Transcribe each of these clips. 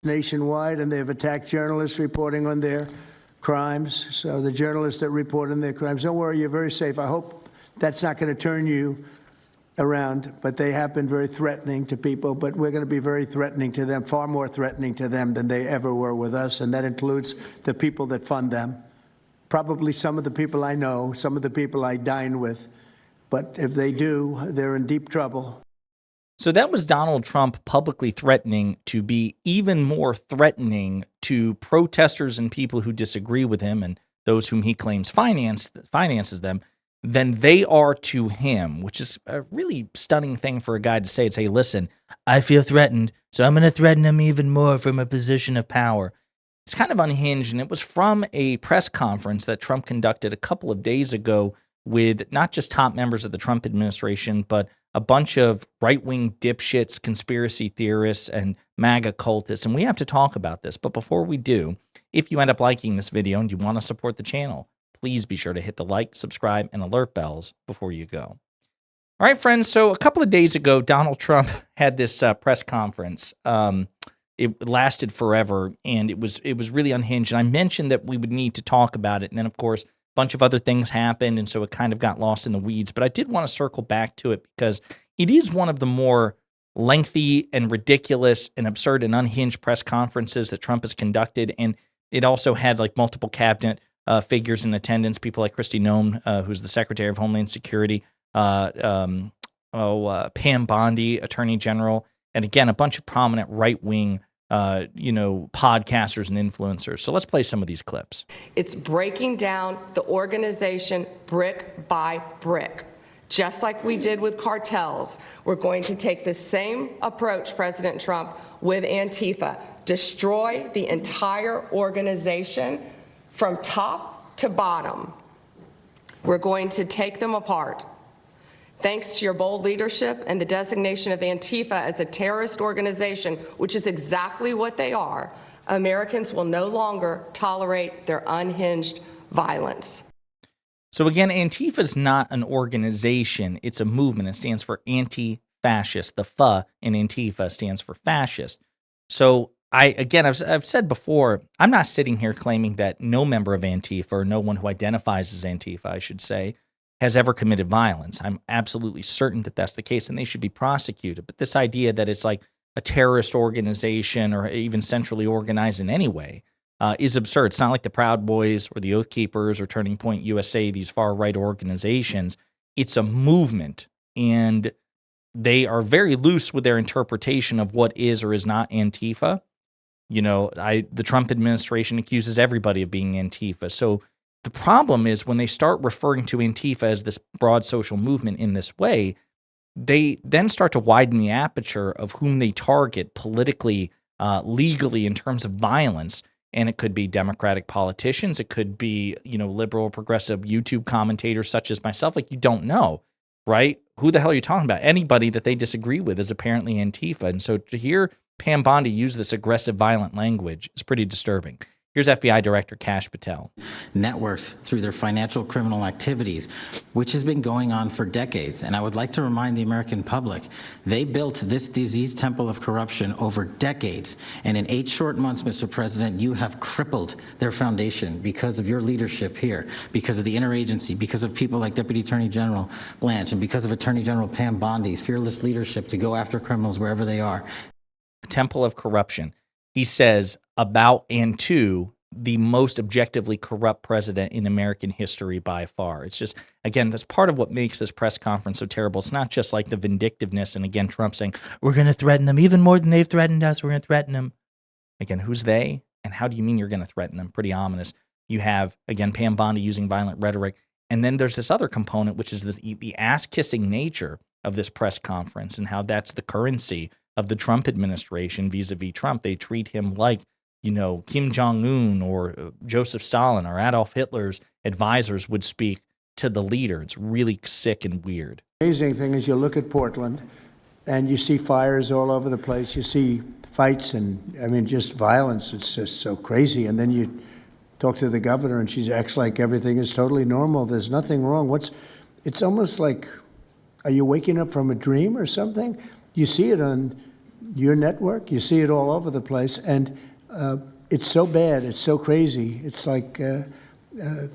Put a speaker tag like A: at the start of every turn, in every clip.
A: nationwide, and they've attacked journalists reporting on their crimes. So the journalists that report on their crimes, don't worry, you're very safe. I hope that's not going to turn you around, but they have been very threatening to people, but we're going to be very threatening to them, far more threatening to them than they ever were with us, and that includes the people that fund them. Probably some of the people I know, some of the people I dine with, but if they do, they're in deep trouble.
B: So that was Donald Trump publicly threatening to be even more threatening to protesters and people who disagree with him and those whom he claims finances them than they are to him, which is a really stunning thing for a guy to say. It's, hey, listen, I feel threatened, so I'm going to threaten him even more from a position of power. It's kind of unhinged, and it was from a press conference that Trump conducted a couple of days ago with not just top members of the Trump administration, but a bunch of right-wing dipshits, conspiracy theorists, and MAGA cultists. And we have to talk about this. But before we do, if you end up liking this video and you want to support the channel, please be sure to hit the like, subscribe, and alert bells before you go. All right, friends. So a couple of days ago, Donald Trump had this press conference. It lasted forever, and it was really unhinged. And I mentioned that we would need to talk about it. And then, of course, bunch of other things happened, and so it kind of got lost in the weeds. But I did want to circle back to it because it is one of the more lengthy and ridiculous and absurd and unhinged press conferences that Trump has conducted. And it also had like multiple cabinet figures in attendance, people like Kristi Noem, who's the Secretary of Homeland Security, Pam Bondi, Attorney General, and again, a bunch of prominent right-wing podcasters and influencers. So let's play some of these clips.
C: It's breaking down the organization brick by brick. Just like we did with cartels, we're going to take the same approach, President Trump, with Antifa. Destroy the entire organization from top to bottom. We're going to take them apart. Thanks to your bold leadership and the designation of Antifa as a terrorist organization, which is exactly what they are, Americans will no longer tolerate their unhinged violence.
B: So again, Antifa is not an organization. It's a movement. It stands for anti-fascist. The F in Antifa stands for fascist. So I've said before, I'm not sitting here claiming that no member of Antifa, or no one who identifies as Antifa, I should say, has ever committed violence. I'm absolutely certain that that's the case, and they should be prosecuted. But this idea that it's like a terrorist organization or even centrally organized in any way is absurd. It's not like the Proud Boys or the Oath Keepers or Turning Point USA, these far-right organizations. It's a movement, and they are very loose with their interpretation of what is or is not Antifa. The Trump administration accuses everybody of being Antifa. So the problem is when they start referring to Antifa as this broad social movement in this way, they then start to widen the aperture of whom they target politically, legally in terms of violence. And it could be Democratic politicians. It could be, liberal, progressive YouTube commentators such as myself. Like, you don't know, right? Who the hell are you talking about? Anybody that they disagree with is apparently Antifa. And so to hear Pam Bondi use this aggressive, violent language is pretty disturbing. Here's FBI Director Kash Patel.
D: Networks through their financial criminal activities, which has been going on for decades. And I would like to remind the American public, they built this diseased temple of corruption over decades. And in 8 short months, Mr. President, you have crippled their foundation because of your leadership here, because of the interagency, because of people like Deputy Attorney General Blanche, and because of Attorney General Pam Bondi's fearless leadership to go after criminals wherever they are.
B: Temple of corruption. He says about and to the most objectively corrupt president in American history by far. It's just, again, that's part of what makes this press conference so terrible. It's not just like the vindictiveness and, again, Trump saying, we're going to threaten them even more than they've threatened us. We're going to threaten them. Again, who's they? And how do you mean you're going to threaten them? Pretty ominous. You have, again, Pam Bondi using violent rhetoric. And then there's this other component, which is the ass-kissing nature of this press conference and how that's the currency of the Trump administration vis-a-vis Trump. They treat him like, Kim Jong-un or Joseph Stalin or Adolf Hitler's advisors would speak to the leader. It's really sick and weird.
A: Amazing thing is you look at Portland and you see fires all over the place. You see fights and, just violence. It's just so crazy. And then you talk to the governor and she acts like everything is totally normal. There's nothing wrong. It's almost like, are you waking up from a dream or something? You see it on your network. You see it all over the place, and it's so bad. It's so crazy. It's like the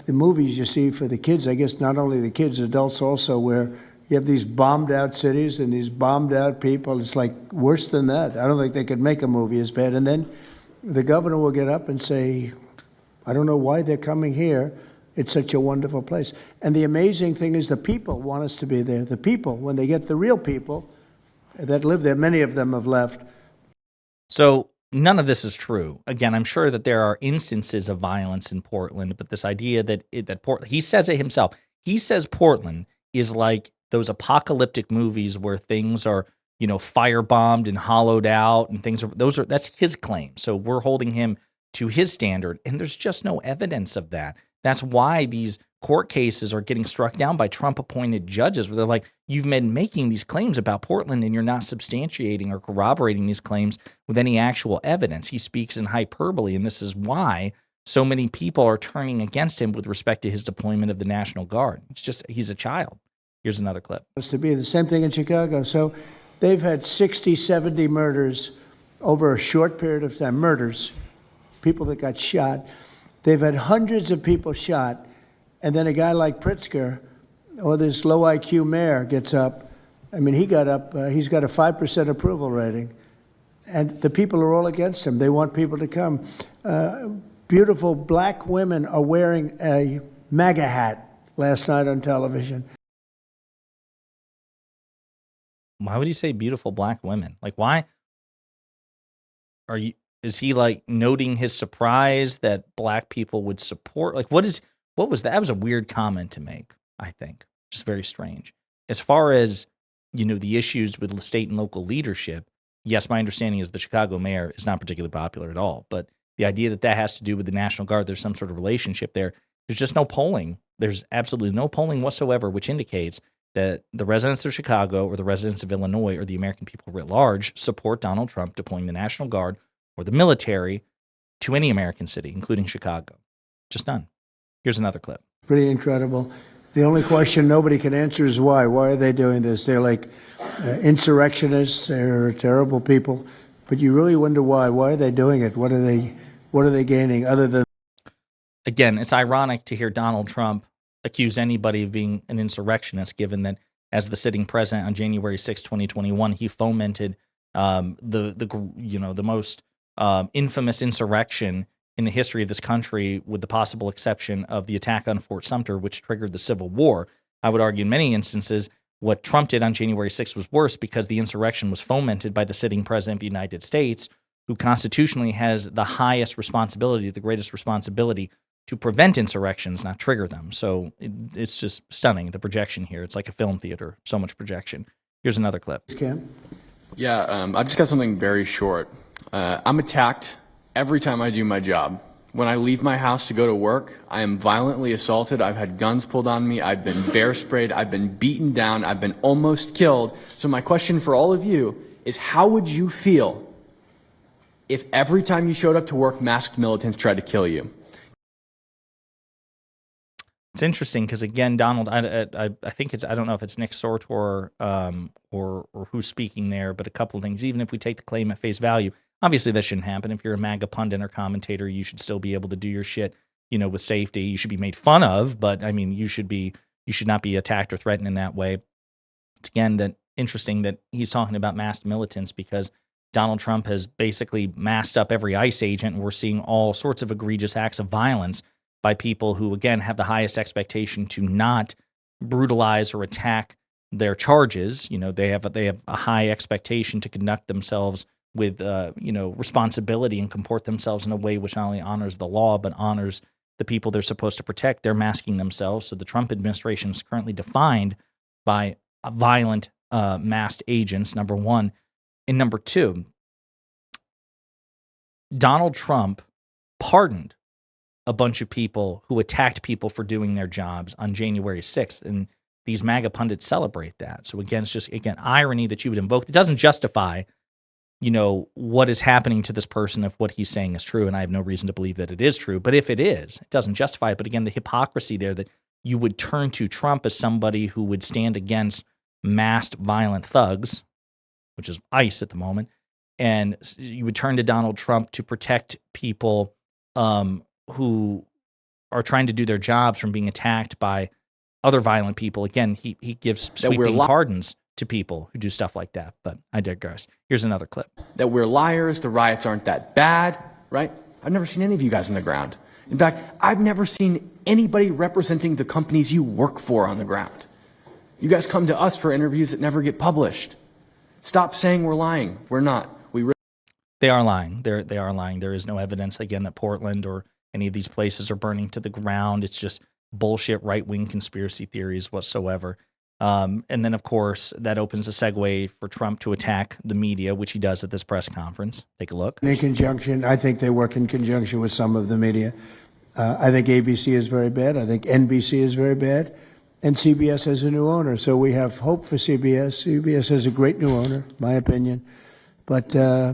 A: movies you see for the kids. I guess not only the kids, adults also, where you have these bombed out cities and these bombed out people. It's like worse than that. I don't think they could make a movie as bad. And then the governor will get up and say, I don't know why they're coming here. It's such a wonderful place. And the amazing thing is the people want us to be there. The people, when they get the real people that live there, many of them have left.
B: So none of this is true. Again, I'm sure that there are instances of violence in Portland, but this idea that he says it himself. He says Portland is like those apocalyptic movies where things are, firebombed and hollowed out and that's his claim. So we're holding him to his standard, and there's just no evidence of that. That's why these court cases are getting struck down by Trump-appointed judges, where they're like, you've been making these claims about Portland, and you're not substantiating or corroborating these claims with any actual evidence. He speaks in hyperbole, and this is why so many people are turning against him with respect to his deployment of the National Guard. It's just, he's a child. Here's another clip.
A: To be the same thing in Chicago. So they've had 60, 70 murders over a short period of time. Murders, people that got shot. They've had hundreds of people shot, and then a guy like Pritzker, or this low IQ mayor, gets up. I mean, he got up, he's got a 5% approval rating, and the people are all against him. They want people to come. Beautiful black women are wearing a MAGA hat last night on television.
B: Why would he say beautiful black women? Like, why is he like noting his surprise that black people would support? Like, what was that? That was a weird comment to make, I think. Just very strange. As far as, the issues with state and local leadership, yes, my understanding is the Chicago mayor is not particularly popular at all. But the idea that has to do with the National Guard, there's some sort of relationship there. There's just no polling. There's absolutely no polling whatsoever, which indicates that the residents of Chicago or the residents of Illinois or the American people writ large support Donald Trump deploying the National Guard or the military to any American city, including Chicago. Just none. Here's another clip.
A: Pretty incredible. The only question nobody can answer is why. Why are they doing this? They're like insurrectionists. They're terrible people. But you really wonder why. Why are they doing it? What are they gaining other than?
B: Again, it's ironic to hear Donald Trump accuse anybody of being an insurrectionist, given that as the sitting president on January 6, 2021, he fomented the most infamous insurrection in the history of this country, with the possible exception of the attack on Fort Sumter, which triggered the Civil War. I would argue in many instances what Trump did on January 6th was worse because the insurrection was fomented by the sitting president of the United States, who constitutionally has the highest responsibility, the greatest responsibility to prevent insurrections, not trigger them. So it's just stunning, the projection here. It's like a film theater, so much projection. Here's another clip.
A: Cam?
E: Yeah, I've just got something very short. I'm attacked every time I do my job. When I leave my house to go to work, I am violently assaulted. I've had guns pulled on me. I've been bear sprayed. I've been beaten down. I've been almost killed. So my question for all of you is, how would you feel if every time you showed up to work, masked militants tried to kill you?
B: It's interesting because, again, Donald, I think I don't know if it's Nick Sortor or who's speaking there, but a couple of things. Even if we take the claim at face value, obviously that shouldn't happen. If you're a MAGA pundit or commentator, you should still be able to do your shit, with safety. You should be made fun of, but I mean, you should not be attacked or threatened in that way. It's again that interesting that he's talking about masked militants because Donald Trump has basically masked up every ICE agent, and we're seeing all sorts of egregious acts of violence by people who, again, have the highest expectation to not brutalize or attack their charges. They have a high expectation to conduct themselves with, responsibility and comport themselves in a way which not only honors the law, but honors the people they're supposed to protect. They're masking themselves. So the Trump administration is currently defined by violent masked agents, number one. And number two, Donald Trump pardoned a bunch of people who attacked people for doing their jobs on January 6th. And these MAGA pundits celebrate that. So again, it's just, irony that you would invoke. It doesn't justify, what is happening to this person if what he's saying is true. And I have no reason to believe that it is true. But if it is, it doesn't justify it. But again, the hypocrisy there that you would turn to Trump as somebody who would stand against masked violent thugs, which is ICE at the moment, and you would turn to Donald Trump to protect people who are trying to do their jobs from being attacked by other violent people. Again, he gives sweeping pardons to people who do stuff like that, but I digress. Here's another clip.
E: That we're liars, the riots aren't that bad, right? I've never seen any of you guys on the ground. In fact, I've never seen anybody representing the companies you work for on the ground. You guys come to us for interviews that never get published. Stop saying we're lying. We're not.
B: They are lying. They are lying. There is no evidence, again, that Portland or any of these places are burning to the ground. It's just bullshit right-wing conspiracy theories whatsoever. And then, of course, that opens a segue for Trump to attack the media, which he does at this press conference. Take a look.
A: In conjunction, I think they work in conjunction with some of the media. I think ABC is very bad. I think NBC is very bad. And CBS has a new owner. So we have hope for CBS. CBS has a great new owner, my opinion. But I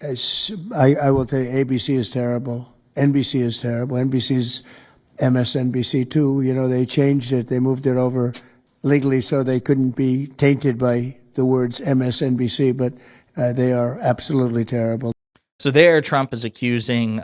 A: will tell you, ABC is terrible. NBC is terrible. NBC's MSNBC too. You know, they changed it. They moved it over legally so they couldn't be tainted by the words MSNBC, but they are absolutely terrible.
B: So there, Trump is accusing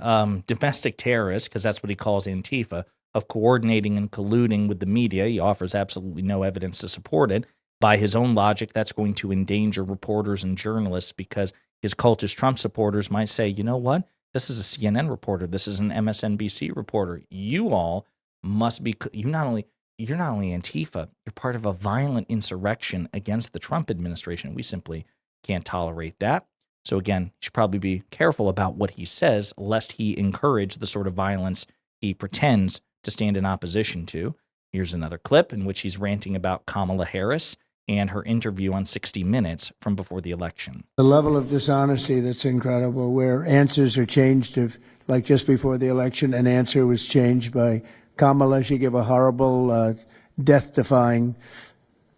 B: domestic terrorists, because that's what he calls Antifa, of coordinating and colluding with the media. He offers absolutely no evidence to support it. By his own logic, that's going to endanger reporters and journalists, because his cultist Trump supporters might say, you know what? This is a CNN reporter. This is an MSNBC reporter. You all must be, you're not only Antifa, you're part of a violent insurrection against the Trump administration. We simply can't tolerate that. So again, you should probably be careful about what he says, lest he encourage the sort of violence he pretends to stand in opposition to. Here's another clip in which he's ranting about Kamala Harris and her interview on 60 Minutes from before the election.
A: The level of dishonesty that's incredible, where answers are changed. Like just before the election, an answer was changed by Kamala. She gave a horrible, death-defying,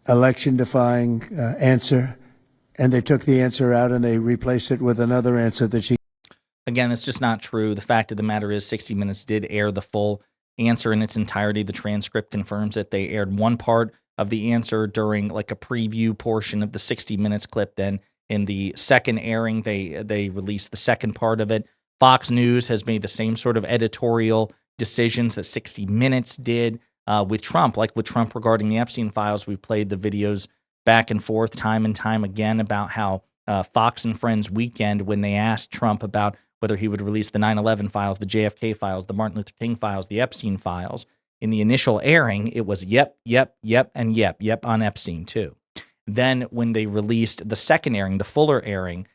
A: election-defying answer, and they took the answer out and they replaced it with another answer that she...
B: Again, that's just not true. The fact of the matter is 60 Minutes did air the full answer in its entirety. The transcript confirms it. They aired one part of the answer during like a preview portion of the 60 Minutes clip. Then in the second airing, they released the second part of it. Fox News has made the same sort of editorial decisions that 60 Minutes did with Trump. Like with Trump regarding the Epstein files, we played the videos back and forth time and time again about how Fox and Friends Weekend, when they asked Trump about whether he would release the 9/11 files, the JFK files, the Martin Luther King files, the Epstein files, in the initial airing, it was yep, and yep on Epstein too. Then when they released the second airing, the fuller airing,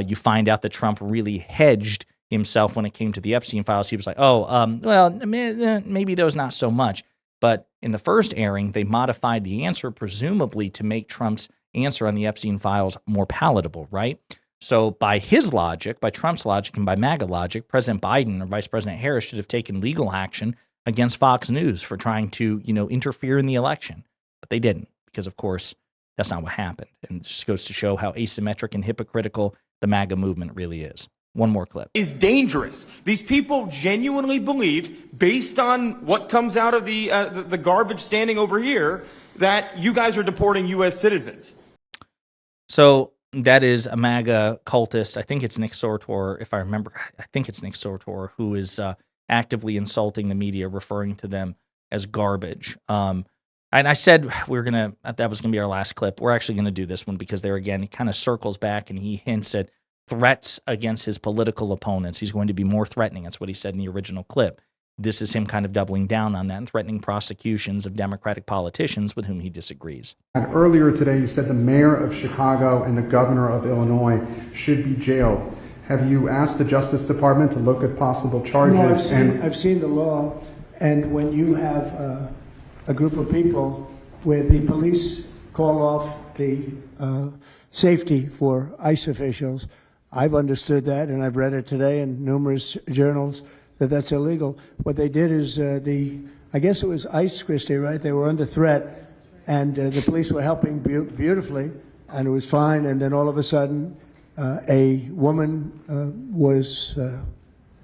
B: you find out that Trump really hedged himself when it came to the Epstein files. He was like, well, maybe those not so much. But in the first airing, they modified the answer, presumably to make Trump's answer on the Epstein files more palatable, right? So by his logic, by Trump's logic, and by MAGA logic, President Biden or Vice President Harris should have taken legal action against Fox News for trying to, interfere in the election. But they didn't, because, of course, that's not what happened. And it just goes to show how asymmetric and hypocritical the MAGA movement really is. One more clip.
F: Is dangerous. These people genuinely believe, based on what comes out of the garbage standing over here, that you guys are deporting U.S. citizens.
B: So that is a MAGA cultist. I think it's Nick Sortor, if I remember. I think it's Nick Sortor, who is actively insulting the media, referring to them as garbage. And I said that was going to be our last clip. We're actually going to do this one because he kind of circles back and he hints at threats against his political opponents. He's going to be more threatening. That's what he said in the original clip. This is him kind of doubling down on that and threatening prosecutions of Democratic politicians with whom he disagrees.
G: And earlier today, you said the mayor of Chicago and the governor of Illinois should be jailed. Have you asked the Justice Department to look at possible charges?
A: No, I've seen the law, and when you have a group of people where the police call off the safety for ICE officials, I've understood that, and I've read it today in numerous journals, that's illegal. What they did is I guess it was ICE, Christie, right? They were under threat, and the police were helping beautifully, and it was fine. And then all of a sudden, a woman was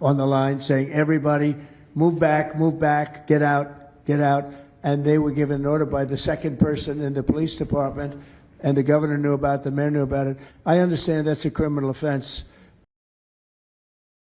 A: on the line saying, everybody, move back, get out. And they were given an order by the second person in the police department and the governor knew about it, the mayor knew about it. I understand that's a criminal offense.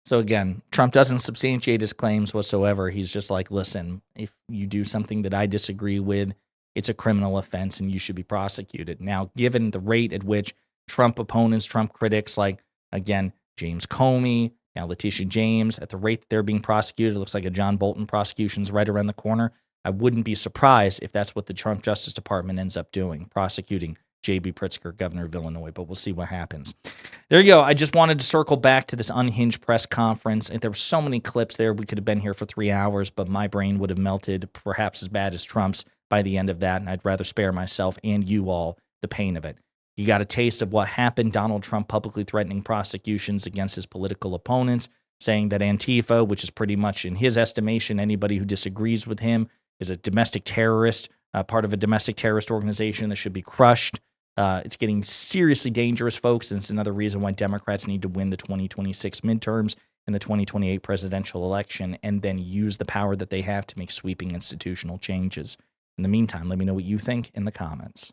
B: So again, Trump doesn't substantiate his claims whatsoever. He's just like, listen, if you do something that I disagree with, it's a criminal offense and you should be prosecuted. Now, given the rate at which Trump opponents, Trump critics like, again, James Comey, now Letitia James, at the rate that they're being prosecuted, it looks like a John Bolton prosecution's right around the corner. I wouldn't be surprised if that's what the Trump Justice Department ends up doing, prosecuting J.B. Pritzker, governor of Illinois, but we'll see what happens. There you go. I just wanted to circle back to this unhinged press conference. And there were so many clips there. We could have been here for 3 hours, but my brain would have melted perhaps as bad as Trump's by the end of that, and I'd rather spare myself and you all the pain of it. You got a taste of what happened. Donald Trump publicly threatening prosecutions against his political opponents, saying that Antifa, which is pretty much in his estimation, anybody who disagrees with him is a domestic terrorist, part of a domestic terrorist organization that should be crushed. It's getting seriously dangerous, folks, and it's another reason why Democrats need to win the 2026 midterms and the 2028 presidential election and then use the power that they have to make sweeping institutional changes. In the meantime, let me know what you think in the comments.